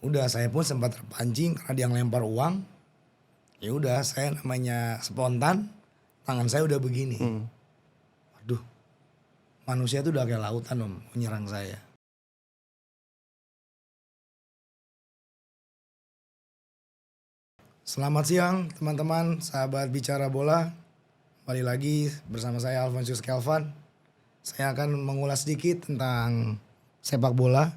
Udah saya pun sempat terpancing karena dia ngelempar uang. Ya udah saya namanya spontan, tangan saya udah begini. Aduh, manusia tuh udah kayak lautan om menyerang saya. Selamat siang teman-teman, sahabat bicara bola. Kembali lagi bersama saya Alfonsius Kelvan. Saya akan mengulas sedikit tentang sepak bola,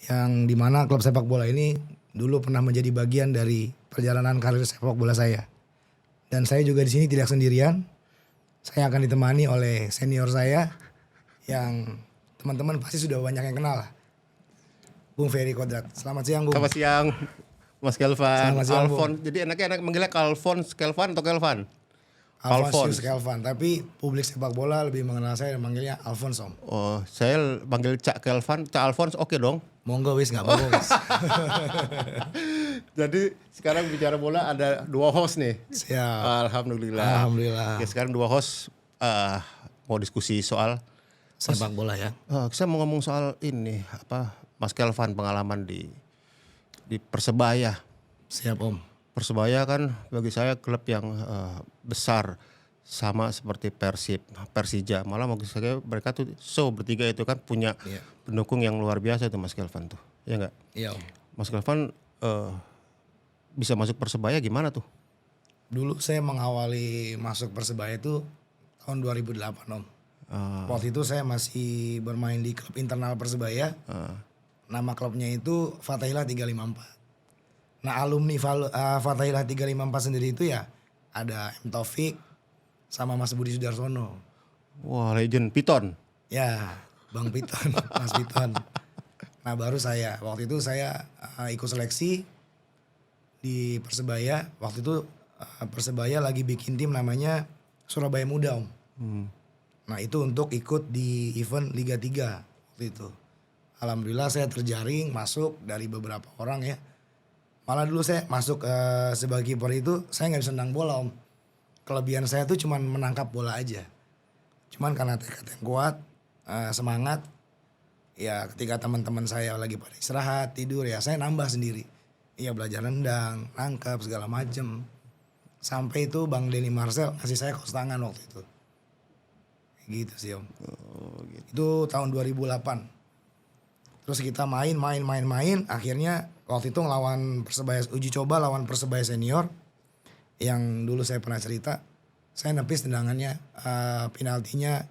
yang dimana klub sepak bola ini dulu pernah menjadi bagian dari perjalanan karir sepak bola saya. Dan saya juga di sini tidak sendirian. Saya akan ditemani oleh senior saya yang teman-teman pasti sudah banyak yang kenal lah. Bung Ferry Kodrat. Selamat siang Bung. Selamat siang Mas Kelvan. Selamat siang, Alfon. Jadi enaknya manggilnya Alfons Kelvan atau Kelvan? Alfonsius Kelvan. Tapi publik sepak bola lebih mengenal saya dan manggilnya Alfons om. Oh, saya panggil Cak Kelvan, Cak Alfons oke dong. Monggo wis nggak apa-apa wis. Jadi sekarang bicara bola ada 2 host nih. Siap. Alhamdulillah. Alhamdulillah. Oke, sekarang 2 host mau diskusi soal Sepak bola ya. saya mau ngomong soal ini Mas Kelvan pengalaman di Persebaya. Siap om. Persebaya kan bagi saya klub yang besar, sama seperti Persib, Persija. Malah bagi saya mereka tuh bertiga itu kan punya pendukung yang luar biasa tuh Mas Kelvan tuh. Ya enggak? Iya om. Mas Kelvan bisa masuk Persebaya gimana tuh? Dulu saya mengawali masuk Persebaya itu tahun 2008 om. Waktu itu saya masih bermain di klub internal Persebaya. Nama klubnya itu Fatahillah 354. Nah alumni Fatahillah 354 sendiri itu ya ada M Taufik sama Mas Budi Sudarsono. Wah, legend Piton. Ya, Bang Piton, Mas Piton. Nah baru saya, waktu itu saya ikut seleksi di Persebaya. Waktu itu Persebaya lagi bikin tim namanya Surabaya Muda om. Nah itu untuk ikut di event Liga 3 waktu itu. Alhamdulillah saya terjaring masuk dari beberapa orang ya. Malah dulu saya masuk sebagai kiper itu saya nggak bisa nendang bola om. Kelebihan saya tuh cuman menangkap bola aja. Cuman karena tekad yang kuat, semangat. Ya ketika teman-teman saya lagi pada istirahat, tidur ya saya nambah sendiri. Iya belajar nendang, nangkap segala macem. Sampai itu Bang Denny Marcel ngasih saya kos tangan waktu itu. Gitu sih om. Gitu. Itu tahun 2008. Terus kita main. Akhirnya waktu itu ngelawan Persebaya, uji coba lawan Persebaya senior. Yang dulu saya pernah cerita. Saya nepis tendangannya, penaltinya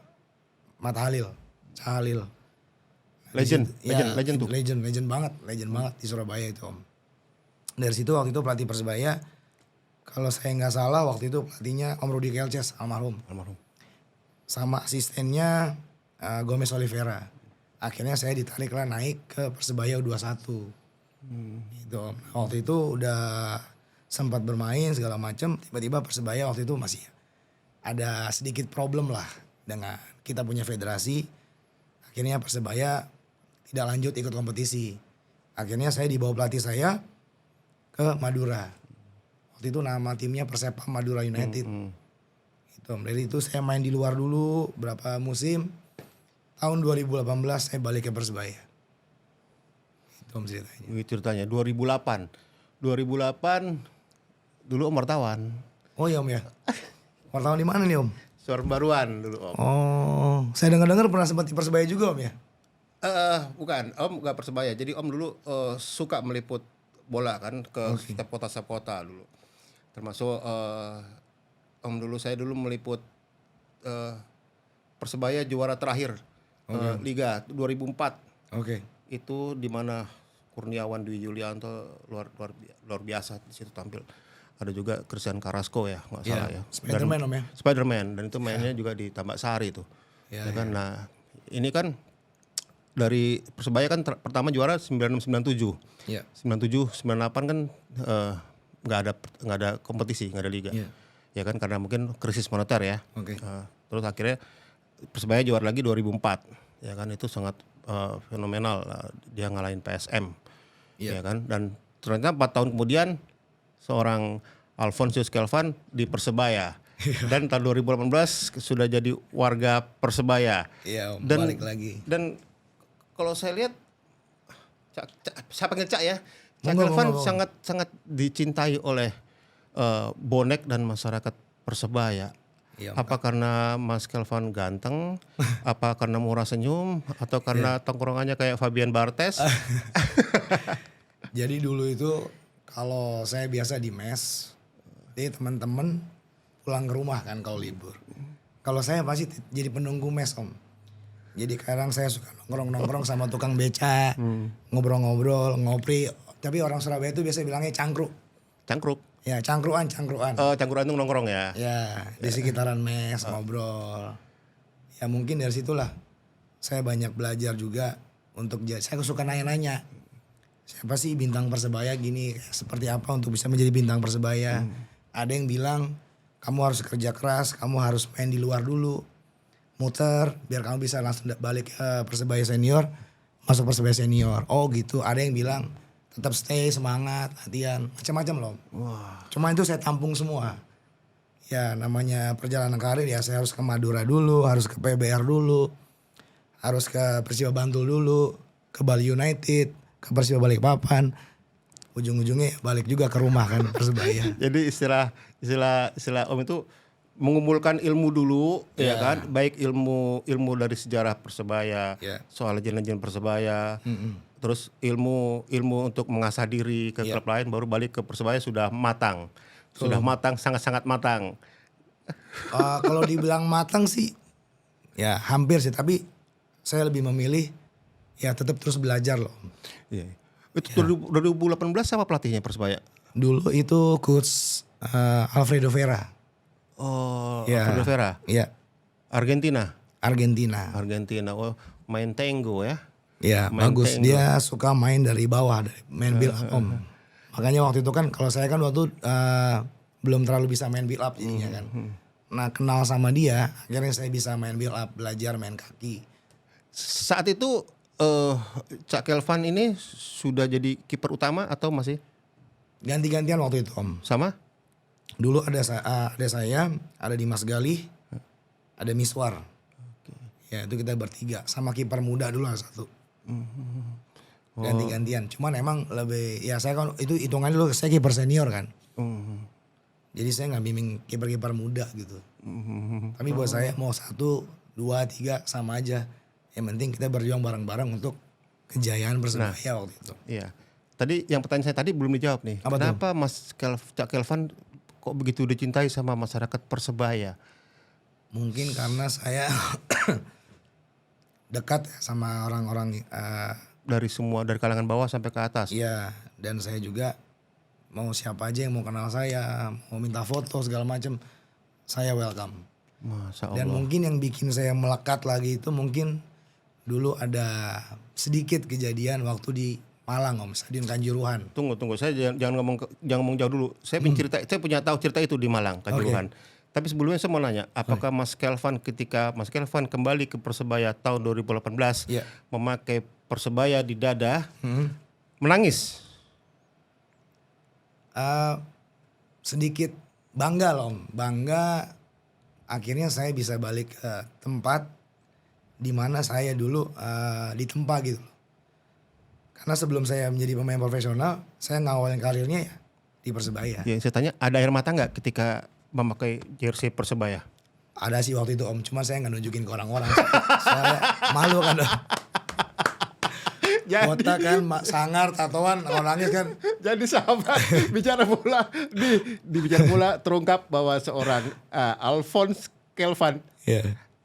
Mata Halil. Cahalil. Legend tuh. Legend banget di Surabaya itu om. Dari situ waktu itu pelatih Persebaya, kalau saya nggak salah waktu itu pelatihnya Om Rudi Kelces, almarhum. Sama asistennya Gomez Oliveira. Akhirnya saya ditarik lah naik ke Persebaya U21. Gitu om. Waktu itu udah sempat bermain segala macam. Tiba-tiba Persebaya waktu itu masih ada sedikit problem lah dengan kita punya federasi. Akhirnya Persebaya tidak lanjut ikut kompetisi. Akhirnya saya dibawa pelatih saya ke Madura. Waktu itu nama timnya Persepam Madura United. Gitu. Dari itu saya main di luar dulu berapa musim. Tahun 2018 saya balik ke Persebaya. Itu om ceritanya. Ini ceritanya 2008 dulu Om wartawan. Oh iya om ya. Wartawan di mana nih om? Suara Baruan dulu Om. Oh, saya dengar pernah sempat di Persebaya juga om ya? Bukan, Om nggak Persebaya. Jadi Om dulu suka meliput bola kan ke setiap kota dulu. Termasuk Om saya dulu meliput Persebaya juara terakhir Liga 2004. Oke. Itu di mana Kurniawan Dwi Yulianto luar biasa di situ tampil. Ada juga Christian Carrasco ya, nggak salah ya. Spiderman om ya. Spiderman, dan itu mainnya juga di Tambak Sari itu. Ya kan. Nah, ini kan dari Persebaya kan pertama juara 96-97. Iya. 97-98 kan nggak ada kompetisi, nggak ada liga. Ya kan karena mungkin krisis moneter ya. Oke. Terus akhirnya Persebaya juara lagi 2004. Ya kan itu sangat fenomenal, dia ngalahin PSM. Ya kan, dan ternyata 4 tahun kemudian seorang Alfonsius Kelvan di Persebaya. Dan tahun 2018 sudah jadi warga Persebaya. Iya om, Dan balik lagi. Dan kalau saya lihat Saya panggil Cak ya. Cak Monggo, Kelvin monggo. sangat dicintai oleh bonek dan masyarakat Persebaya. Iya, Apa karena Mas Kelvin ganteng, apa karena murah senyum, atau karena tongkrongannya kayak Fabian Barthez? Jadi dulu itu kalau saya biasa di mes, jadi teman-teman pulang ke rumah kan kalau libur. Kalau saya pasti jadi penunggu mes om. Jadi kadang saya suka nongkrong-nongkrong sama tukang beca, ngobrol-ngobrol, ngopri. Tapi orang Surabaya itu biasa bilangnya cangkruk. Cangkruk. Ya cangkruan. Cangkruan itu nongkrong ya. Ya di sekitaran mes ngobrol. Ya mungkin dari situlah saya banyak belajar juga untuk saya suka nanya-nanya. Siapa sih bintang Persebaya gini, seperti apa untuk bisa menjadi bintang Persebaya. Ada yang bilang kamu harus kerja keras, kamu harus main di luar dulu. Muter biar kamu bisa langsung balik ke Persebaya senior, masuk Persebaya senior. Oh gitu, ada yang bilang tetap stay semangat, latihan, macam-macam loh. Wah. Cuma itu saya tampung semua. Ya namanya perjalanan karir ya saya harus ke Madura dulu, harus ke PBR dulu, harus ke Persiba Bantul dulu, ke Bali United, ke Persiba Balikpapan. Ujung-ujungnya balik juga ke rumah kan Persebaya. Jadi istilah Om itu mengumpulkan ilmu dulu, ya kan, baik ilmu dari sejarah Persebaya, soal legenda-legenda Persebaya, terus ilmu untuk mengasah diri ke klub lain, baru balik ke Persebaya sudah matang, sangat-sangat matang. Kalau dibilang matang sih, ya hampir sih, tapi saya lebih memilih ya tetap terus belajar loh. Iya. Itu 2018 siapa pelatihnya Persebaya? Dulu itu coach Alfredo Vera. Oh, Ya. Alfredo Vera. Iya. Argentina. Oh, main tango ya. Ya Main bagus, tango. dia suka main dari bawah, main build up om. Makanya waktu itu kan kalau saya kan waktu belum terlalu bisa main build up jadinya kan. Nah kenal sama dia, akhirnya saya bisa main build up, belajar main kaki. Saat itu Cak Kelvin ini sudah jadi kiper utama atau masih Ganti-gantian waktu itu om. sama? Dulu ada saya, ada Dimas Galih, ada Miswar. Ya itu kita bertiga, sama kiper muda dulu ada satu. Ganti-gantian. Cuman emang lebih, ya saya kan itu hitungannya dulu saya kiper senior kan. Jadi saya nggak bimbing kiper-kiper muda gitu. Tapi buat saya mau 1, 2, 3 sama aja. Yang penting kita berjuang bareng-bareng untuk kejayaan Persebaya waktu itu. Iya. Tadi yang pertanyaan saya tadi belum dijawab nih. Apa Kenapa Cak Kelvin kok begitu dicintai sama masyarakat Persebaya? Mungkin karena saya dekat ya sama orang-orang. Dari kalangan bawah sampai ke atas. Iya, dan saya juga mau siapa aja yang mau kenal saya, mau minta foto segala macam, saya welcome. Masya Allah. Dan mungkin yang bikin saya melekat lagi itu mungkin dulu ada sedikit kejadian waktu di Malang om, Stadion Kanjuruhan. Tunggu. Saya jangan ngomong jauh dulu. Saya punya tahu cerita itu di Malang, Kanjuruhan. Tapi sebelumnya saya mau nanya, apakah Mas Kelvin ketika Mas Kelvin kembali ke Persebaya tahun 2018 memakai Persebaya di dada, menangis? Sedikit bangga loh om, bangga akhirnya saya bisa balik ke tempat di mana saya dulu ditempa gitu. Karena sebelum saya menjadi pemain profesional, saya ngawalin karirnya ya di Persebaya. Ya, saya tanya, ada air mata nggak ketika memakai jersey Persebaya? Ada sih waktu itu om, cuma saya nggak nunjukin ke orang-orang. Soalnya malu kan om. Kota kan, sangar, tatoan, orang nangis kan. Jadi sahabat bicara bola terungkap bahwa seorang Alphonse Kelvin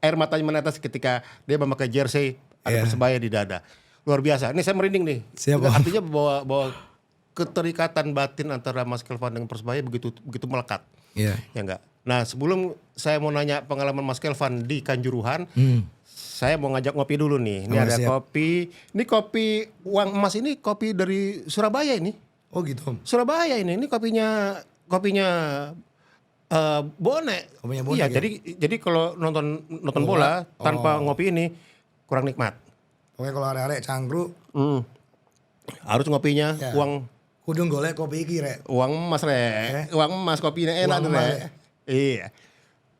air matanya menetes ketika dia memakai jersey Persebaya di dada. Luar biasa. Ini saya merinding nih. Siap, artinya bahwa keterikatan batin antara Mas Kelvin dengan Persebaya begitu melekat. Iya. Ya enggak. Nah, sebelum saya mau nanya pengalaman Mas Kelvin di Kanjuruhan, saya mau ngajak ngopi dulu nih. Ini ada kopi. Ini kopi Uang Emas, ini kopi dari Surabaya ini. Oh gitu om. Surabaya ini kopinya Bonek. Kopinya Bonek, iya, ya? jadi kalau nonton bola tanpa ngopi ini kurang nikmat. Pokoknya kalau arek-arek cangkruk Harus ngopinya uang kudung golek kopi iki rek. Uang emas rek. Uang emas kopinya enak tuh rek. Iya.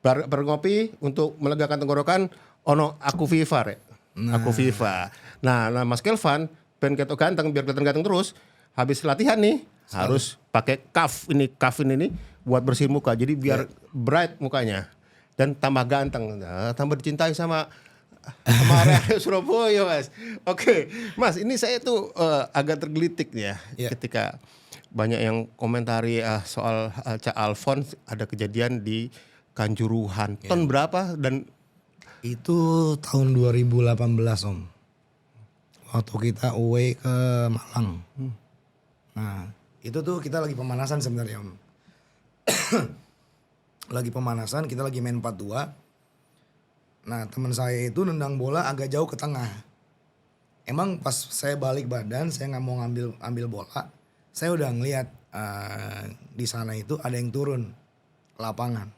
Berngopi untuk melegakan tenggorokan ono aku FIFA rek. Aku FIFA. Nah Mas Kelvin pengen ketok ganteng biar kelihatan ganteng terus, habis latihan nih harus pakai cuff ini nih buat bersihin muka. Jadi biar bright mukanya dan tambah ganteng, tambah dicintai sama area Surabaya, Mas. Oke, Mas, ini saya tuh agak tergelitik ya ketika banyak yang komentari soal Cak Alphonse ada kejadian di Kanjuruhan. Tahun berapa dan Itu tahun 2018 Om. Waktu kita away ke Malang. Nah itu tuh kita lagi pemanasan sebenarnya Om. Lagi pemanasan, kita lagi main 4-2. Nah teman saya itu nendang bola agak jauh ke tengah. Emang pas saya balik badan, saya nggak mau ambil bola. Saya udah ngeliat di sana itu ada yang turun ke lapangan.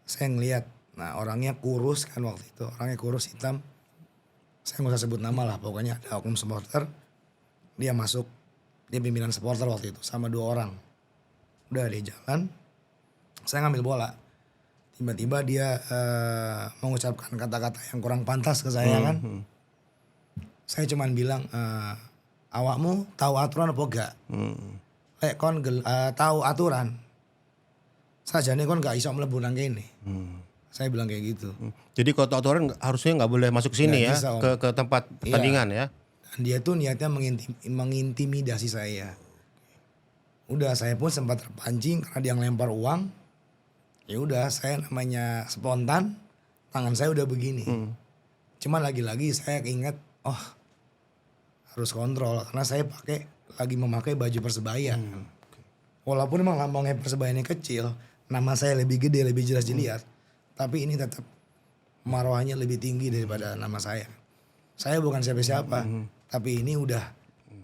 Saya ngeliat, nah orangnya kurus kan waktu itu, orangnya kurus hitam. Saya nggak usah sebut nama lah, pokoknya ada oknum supporter. Dia masuk, dia pimpinan supporter waktu itu sama 2 orang. Udah dia jalan, saya ngambil bola. Tiba-tiba dia mengucapkan kata-kata yang kurang pantas ke saya kan. Saya cuman bilang, awakmu tahu aturan apa enggak? Lek kon tahu aturan, sajane kon gak iso mlebu nang kene. Saya bilang kayak gitu. jadi kalau aturan harusnya nggak boleh masuk sini ya, Nggak bisa, Om. ke tempat pertandingan ya. Dan dia tuh niatnya mengintimidasi saya. Udah saya pun sempat terpancing karena dia ngelempar uang. Ya udah saya namanya spontan, tangan saya udah begini. Cuman lagi-lagi saya ingat, harus kontrol karena saya lagi memakai baju Persebaya. Walaupun emang lambangnya Persebaya ini kecil, nama saya lebih gede, lebih jelas dilihat. Tapi ini tetap marwahnya lebih tinggi daripada nama saya. Saya bukan siapa-siapa, tapi ini udah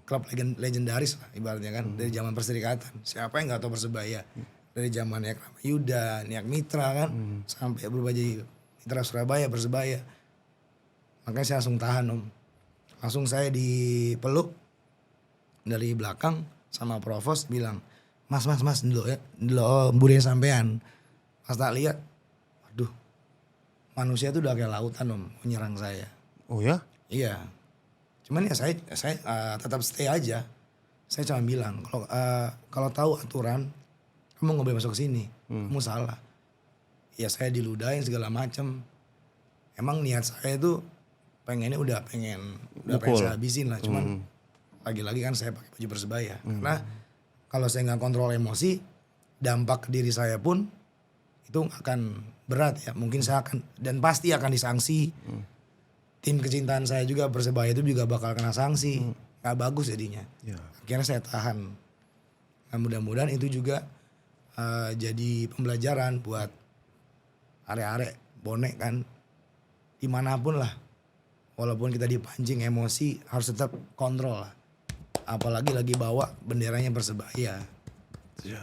klub legendaris lah ibaratnya kan, dari zaman Perserikatan. Siapa yang nggak tahu Persebaya? Dari zamannya Yuda, Niak Mitra kan, sampai berubah jadi Mitra Surabaya, Persebaya. Makanya saya langsung tahan Om. Langsung saya dipeluk dari belakang sama Provos bilang, Mas dulu ya, dulu budaya sampean. Pas tak lihat, waduh, manusia tuh udah kayak lautan Om, menyerang saya. Oh ya? Iya. Cuman ya saya tetap stay aja. Saya cuma bilang, kalau tahu aturan, kamu nggak boleh masuk ke sini, kamu salah. Ya saya diludahin segala macem. Emang niat saya tuh pengen saya habisin lah. Cuman lagi-lagi kan saya pakai baju Persebaya. Karena kalau saya nggak kontrol emosi, dampak ke diri saya pun itu akan berat ya. Mungkin saya akan dan pasti akan disangsi. Tim kecintaan saya juga Persebaya itu juga bakal kena sanksi. Nggak bagus jadinya. Akhirnya saya tahan. Nah, mudah-mudahan itu juga jadi pembelajaran buat arek-arek bonek kan dimanapun lah. Walaupun kita dipancing emosi harus tetap kontrol lah. Apalagi lagi bawa benderanya Persebaya.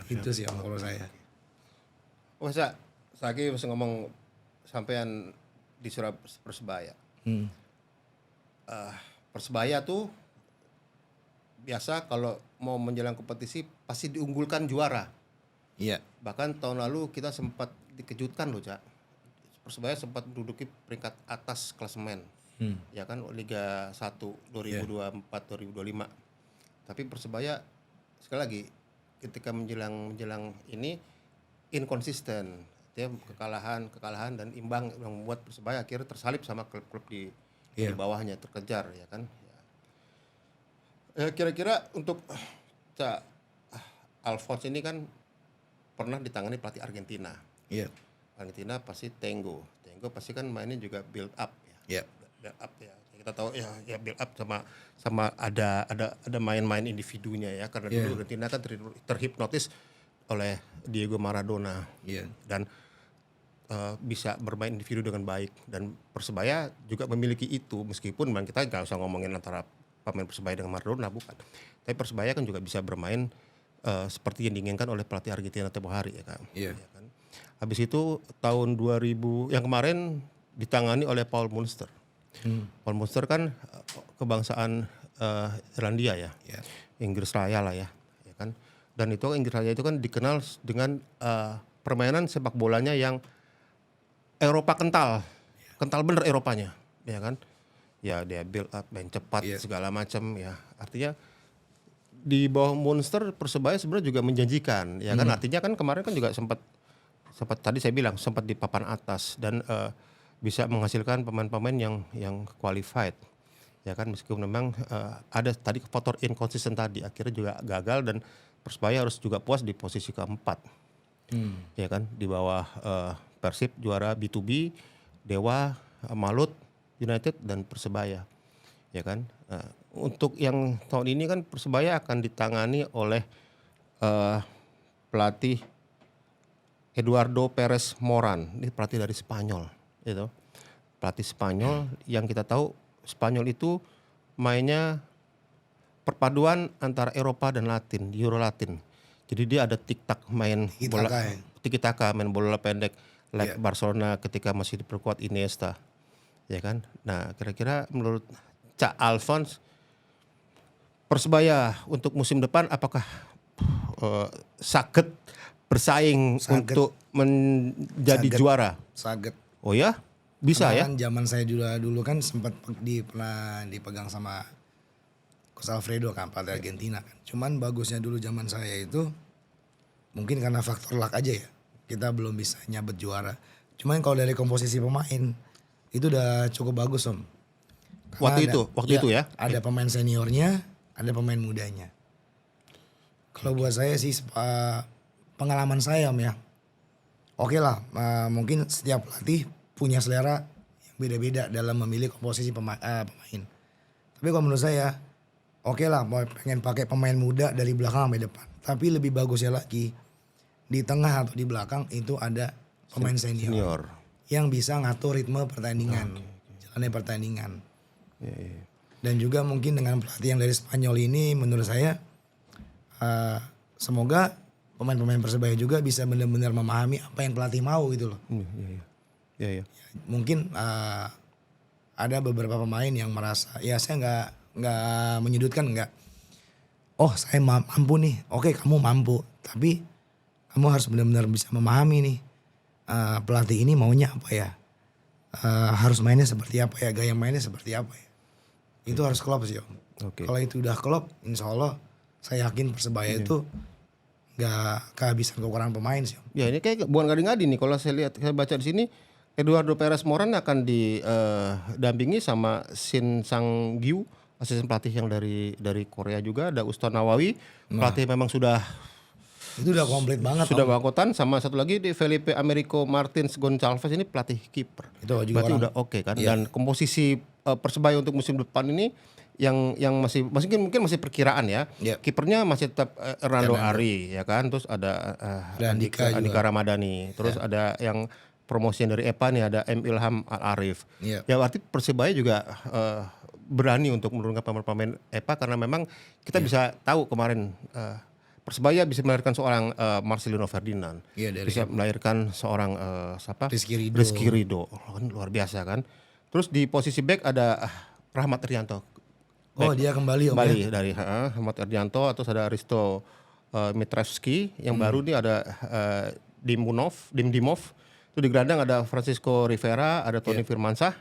Itu sih Om kalau saya. Masa Saki bisa ngomong sampean di Persebaya. Persebaya tuh biasa kalau mau menjelang kompetisi pasti diunggulkan juara. Iya. Bahkan tahun lalu kita sempat dikejutkan loh, Cak. Persebaya sempat menduduki peringkat atas klasemen. Ya kan Liga 1 2024-2025. Tapi Persebaya sekali lagi ketika menjelang ini inkonsisten. Dia kekalahan dan imbang yang membuat Persebaya akhirnya tersalip sama klub-klub di bawahnya, terkejar ya kan. Kira-kira untuk Cak Alphonse ini kan pernah ditangani pelatih Argentina. Iya. Argentina pasti Tengo pasti kan mainnya juga build up ya. Iya. Build up ya. Kita tahu ya build up sama ada main-main individunya ya karena dulu Argentina kan terhipnotis oleh Diego Maradona. Iya. Dan bisa bermain individu dengan baik dan Persebaya juga memiliki itu meskipun kita nggak usah ngomongin antara pemain Persebaya dengan Maradona bukan. Tapi Persebaya kan juga bisa bermain seperti yang diinginkan oleh pelatih Argentina tempo hari ya kan. Iya. Ya kan? Habis itu tahun 2000 yang kemarin ditangani oleh Paul Munster. Paul Munster kan kebangsaan Irlandia ya. Inggris Raya lah ya kan. Dan itu Inggris Raya itu kan dikenal dengan permainan sepak bolanya yang Eropa kental bener Eropanya, ya kan. ya dia build up, main cepat Iya. segala macam ya. Artinya di bawah Monster Persebaya sebenarnya juga menjanjikan ya kan, artinya kan kemarin kan juga sempat tadi saya bilang sempat di papan atas dan bisa menghasilkan pemain-pemain yang qualified ya kan, meskipun memang ada tadi faktor inconsistent tadi akhirnya juga gagal dan Persebaya harus juga puas di posisi keempat ya kan, di bawah Persib juara B2B, Dewa, Malut United dan Persebaya ya kan. Untuk yang tahun ini kan Persebaya akan ditangani oleh pelatih Eduardo Perez Moran, ini pelatih dari Spanyol, gitu. Pelatih Spanyol yang kita tahu Spanyol itu mainnya perpaduan antara Eropa dan Latin, Euro Latin. Jadi dia ada tik-tak main bola, tiki-taka main bola pendek, like Barcelona ketika masih diperkuat Iniesta, ya kan. Nah kira-kira menurut Cak Alphonse, Persebaya untuk musim depan apakah sakit bersaing untuk menjadi juara? Saget. Oh ya, bisa ya? Kan zaman saya dulu kan sempat pernah dipegang sama Coach Alfredo kan, pelatih Argentina kan. Cuman bagusnya dulu zaman saya itu mungkin karena faktor luck aja ya, kita belum bisa nyabet juara. Cuman kalau dari komposisi pemain itu udah cukup bagus Om. Waktu itu ya? Ada pemain seniornya, ada pemain mudanya. Kalau buat saya sih pengalaman saya Om ya, oke lah, mungkin setiap pelatih punya selera yang beda-beda dalam memilih komposisi pemain. Tapi kalau menurut saya, oke lah, mau pengen pakai pemain muda dari belakang sampai depan. Tapi lebih bagusnya lagi di tengah atau di belakang itu ada pemain senior yang bisa ngatur ritme pertandingan, jalannya pertandingan. Dan juga mungkin dengan pelatih yang dari Spanyol ini, menurut saya semoga pemain-pemain Persebaya juga bisa benar-benar memahami apa yang pelatih mau gitu loh. Mungkin ada beberapa pemain yang merasa ya saya nggak menyudutkan, nggak. Oh saya mampu nih, oke kamu mampu, tapi kamu harus benar-benar bisa memahami nih pelatih ini maunya apa ya, harus mainnya seperti apa ya, gaya mainnya seperti apa ya. Itu harus klop sih Om. Kalau itu udah klop, insya Allah saya yakin Persebaya itu nggak kehabisan kekurangan pemain sih Om. Ya ini kayak bukan ngadi-ngadi nih, kalau saya lihat, saya baca di sini Eduardo Perez Moran akan didampingi sama Shin Sang-gyu, asisten pelatih yang dari Korea juga, ada Ustaz Nawawi, pelatih memang sudah komplit banget. Sudah bangkotan, sama satu lagi di Felipe Americo Martins Gonçalves, ini pelatih kiper. Itu juga berarti udah oke kan. Dan komposisi Persebaya untuk musim depan ini yang masih mungkin masih perkiraan ya. Kipernya masih tetap Hernando Ari ya kan, terus ada Andika Ramadhani, terus ada yang promosi dari EPA nih, ada M Ilham Al Arif. Ya berarti Persebaya juga berani untuk menurunkan pemain EPA karena memang kita bisa tahu kemarin Persebaya bisa melahirkan seorang Marcelino Ferdinand, bisa melahirkan seorang Rizky Ridho, kan luar biasa kan. Terus di posisi back ada Rahmat Irianto. Dia kembali Om. Kembali dari Rahmat Irianto, atau ada Risto Mitrevski yang baru nih, ada Dimov. Itu di gelandang ada Francisco Rivera, ada Tony Firmansyah,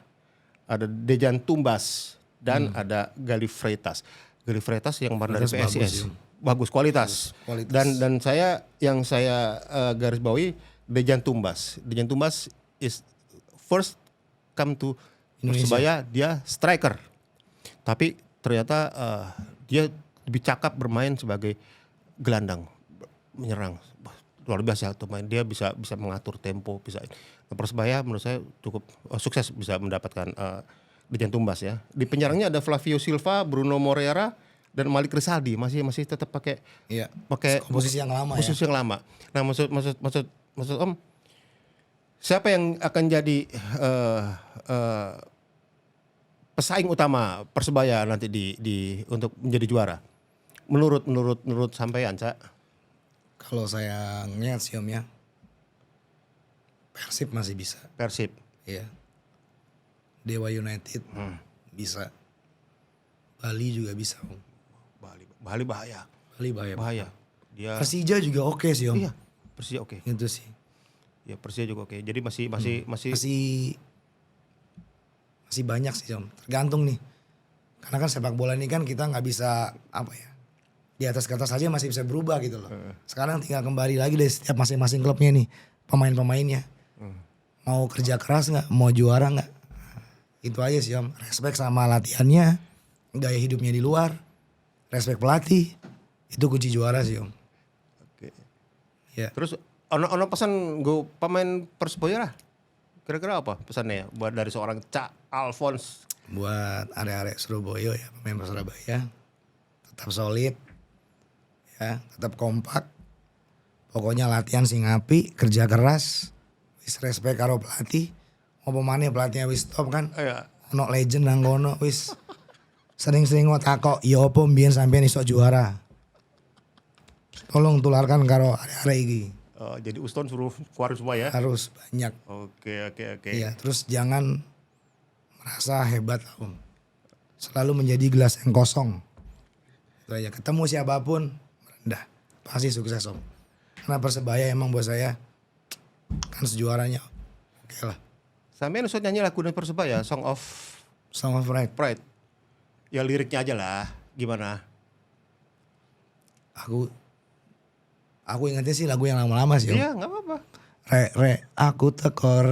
ada Dejan Tumbas, dan ada Galih Freitas. Galih Freitas yang kemarin dari PSIS. Bagus kualitas. Dan saya garis bawahi Dejan Tumbas. Dejan Tumbas is first come to Persebaya, dia striker. Tapi ternyata dia lebih cakap bermain sebagai gelandang, menyerang. Luar biasa tuh main, dia bisa mengatur tempo, bisa. Persebaya menurut saya cukup sukses bisa mendapatkan Dejan Tumbas ya. Di penyerangnya ada Flavio Silva, Bruno Moreira, dan Malik Rizaldi, masih tetap pakai posisi yang lama. Nah maksud Om, siapa yang akan jadi pesaing utama Persebaya nanti untuk menjadi juara? Menurut sampean, Cak? Kalau saya ngeliat sih Om ya, Persib masih bisa. Persib. Iya. Dewa United bisa. Bali juga bisa Om. Bali bahaya. Bahaya. Dia Persija juga oke sih Om. Iya, Persija oke. Itu sih. Ya Persija juga oke. Jadi masih masih banyak sih Om. Tergantung nih. Karena kan sepak bola ini kan kita nggak bisa apa ya, di atas kertas saja masih bisa berubah gitu loh. Sekarang tinggal kembali lagi dari setiap masing-masing klubnya nih, pemain-pemainnya. Mau kerja keras nggak, mau juara nggak. Itu aja sih Om. Respect sama latihannya, gaya hidupnya di luar, respect pelatih, itu kunci juara sih Om. Oke. Ya. Terus ono pesan gue pemain Persebaya lah. Kira-kira apa pesannya ya buat dari seorang Cak Alphonse? Buat arek-arek Surabaya ya, pemain Surabaya, tetap solid, ya, tetap kompak. Pokoknya latihan sing apik, kerja keras, wis respect karo pelatih. Apa maneh pelatihnya wis top kan? Iya. Ono legend nang kono wis sering-sering takok, ya apa mbiyen sampean iso juara. Tolong tularkan karo arek-arek iki. Jadi Uston suruh keluar semua ya? Harus banyak. Oke. Iya, terus jangan merasa hebat Om. Selalu menjadi gelas yang kosong. Itu aja. Ketemu siapapun merendah, pasti sukses Om. Karena Persebaya emang buat saya kan sejuaranya. Oke lah. Sampean usah nyanyi lagu dari Persebaya, Song of Song of Pride. Pride. Ya liriknya aja lah, gimana? Aku ingatnya sih lagu yang lama-lama sih Om. Iya, nggak apa-apa. Aku teko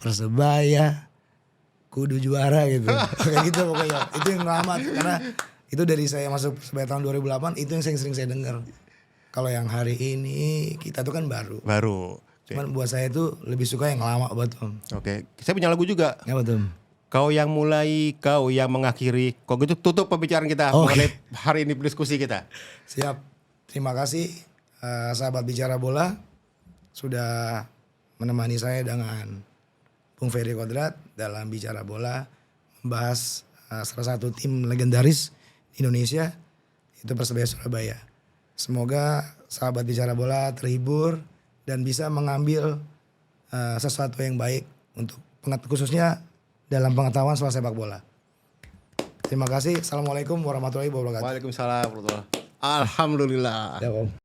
Persebaya kudu juara gitu. Kayak gitu pokoknya. Itu yang lama karena itu dari saya masuk Persebaya tahun 2008 itu yang sering saya dengar. Kalau yang hari ini kita tuh kan baru. Oke. Cuman buat saya tuh lebih suka yang lama banget Om. Oke. Saya punya lagu juga. Apa tuh? Kau yang mulai, kau yang mengakhiri. Kok gitu tutup pembicaraan kita mengenai hari ini diskusi kita. Siap. Terima kasih sahabat bicara bola sudah menemani saya dengan Bung Ferry Kodrat dalam bicara bola membahas salah satu tim legendaris di Indonesia itu Persebaya Surabaya. Semoga sahabat bicara bola terhibur dan bisa mengambil sesuatu yang baik untuk khususnya dalam pengetahuan soal sepak bola. Terima kasih. Assalamualaikum warahmatullahi wabarakatuh. Waalaikumsalam warahmatullahi wabarakatuh. Alhamdulillah. Ya, Om.